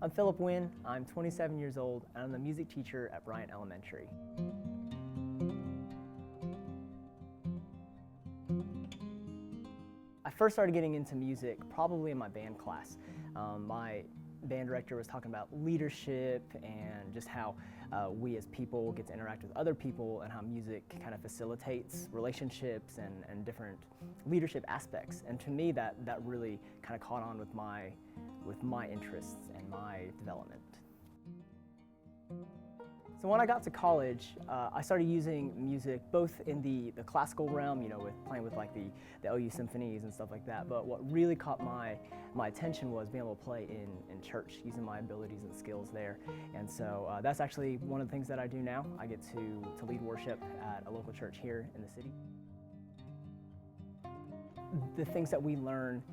I'm Philip Nguyen, I'm 27 years old, and I'm the music teacher at Bryant Elementary. I first started getting into music probably in my band class. My band director was talking about leadership and just how we as people get to interact with other people and how music kind of facilitates relationships and different leadership aspects. And to me, that really kind of caught on with my interests and my development. So when I got to college, I started using music both in the classical realm, you know, with playing with like the OU symphonies and stuff like that. But what really caught my attention was being able to play in church, using my abilities and skills there. And so that's actually one of the things that I do now. I get to lead worship at a local church here in the city. The things that we learn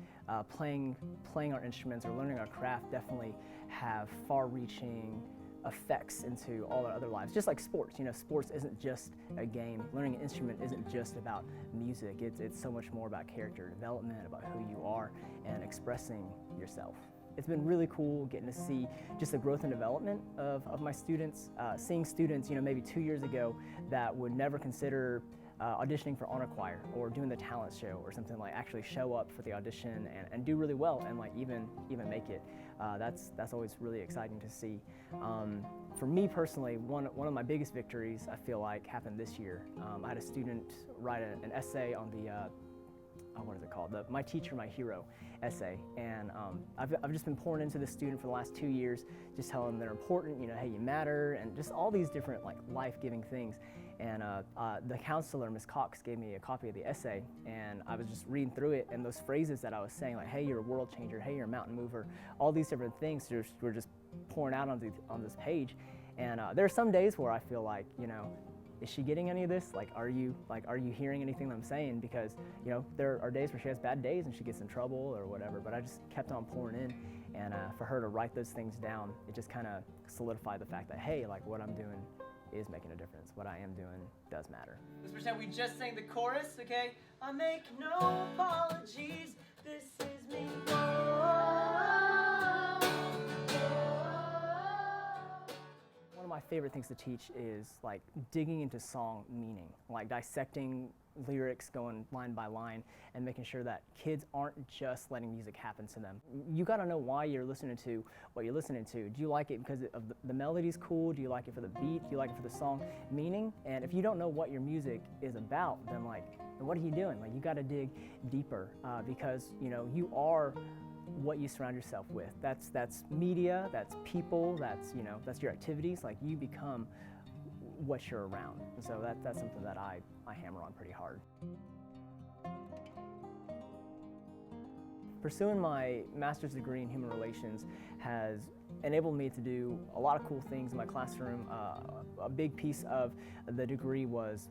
playing our instruments or learning our craft definitely have far-reaching effects into all our other lives. Just like sports, you know, sports isn't just a game. Learning an instrument isn't just about music. It's so much more about character development, about who you are, and expressing yourself. It's been really cool getting to see just the growth and development of my students. Seeing students, you know, maybe 2 years ago that would never consider auditioning for honor choir or doing the talent show or something, like actually show up for the audition and do really well and like even make it. That's always really exciting to see. For me personally, one of my biggest victories I feel like happened this year. I had a student write an essay on the what is it called? My Teacher, My Hero essay. And I've just been pouring into this student for the last 2 years, just telling them they're important, you know, hey, you matter, and just all these different like life-giving things. And the counselor, Ms. Cox, gave me a copy of the essay, and I was just reading through it, and those phrases that I was saying, like, hey, you're a world changer, hey, you're a mountain mover, all these different things were just pouring out on this page. And there are some days where I feel like, you know, is she getting any of this? Like, are you hearing anything that I'm saying? Because, you know, there are days where she has bad days and she gets in trouble or whatever, but I just kept on pouring in. And for her to write those things down, it just kind of solidified the fact that, hey, like what I'm doing is making a difference. What I am doing does matter. Let's pretend we just sang the chorus, okay? I make no apologies, this is me. One of my favorite things to teach is like digging into song meaning, like dissecting lyrics, going line by line, and making sure that kids aren't just letting music happen to them. You got to know why you're listening to what you're listening to. Do you like it because of the melody's cool? Do you like it for the beat? Do you like it for the song meaning? And if you don't know what your music is about, then like, what are you doing? Like, you got to dig deeper because, you know, you are what you surround yourself with. That's media, that's people, that's, you know, that's your activities. Like, you become what you're around. And so that's something that I hammer on pretty hard. Pursuing my master's degree in human relations has enabled me to do a lot of cool things in my classroom. A big piece of the degree was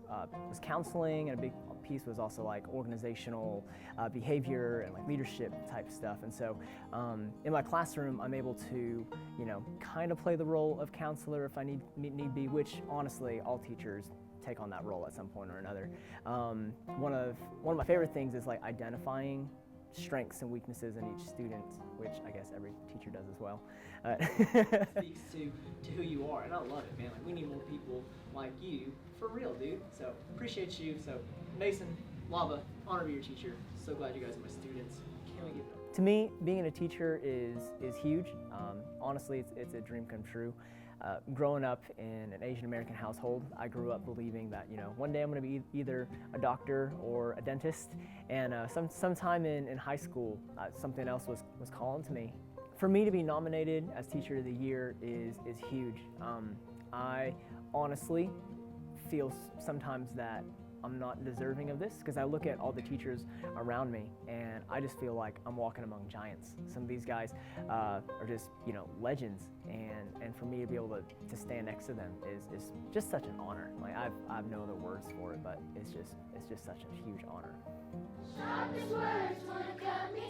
counseling, and a big piece was also like organizational behavior and like leadership type stuff. And so in my classroom, I'm able to, you know, kind of play the role of counselor if I need be, which honestly all teachers take on that role at some point or another. One of my favorite things is like identifying strengths and weaknesses in each student, which I guess every teacher does as well. Speaks to who you are, and I love it, man. Like, we need more people like you, for real, dude. So appreciate you. So Mason, Lava, honor to be your teacher. So glad you guys are my students. Can't we give it up? To me, being a teacher is huge. Honestly, it's a dream come true. Growing up in an Asian American household, I grew up believing that, you know, one day I'm going to be either a doctor or a dentist. And sometime in high school, something else was calling to me. For me to be nominated as Teacher of the Year is huge. I honestly feel sometimes that I'm not deserving of this, because I look at all the teachers around me and I just feel like I'm walking among giants. Some of these guys are just, you know, legends, and for me to be able to stand next to them is just such an honor. Like, I've no other words for it, but it's just such a huge honor. Sharpest words wanna cut me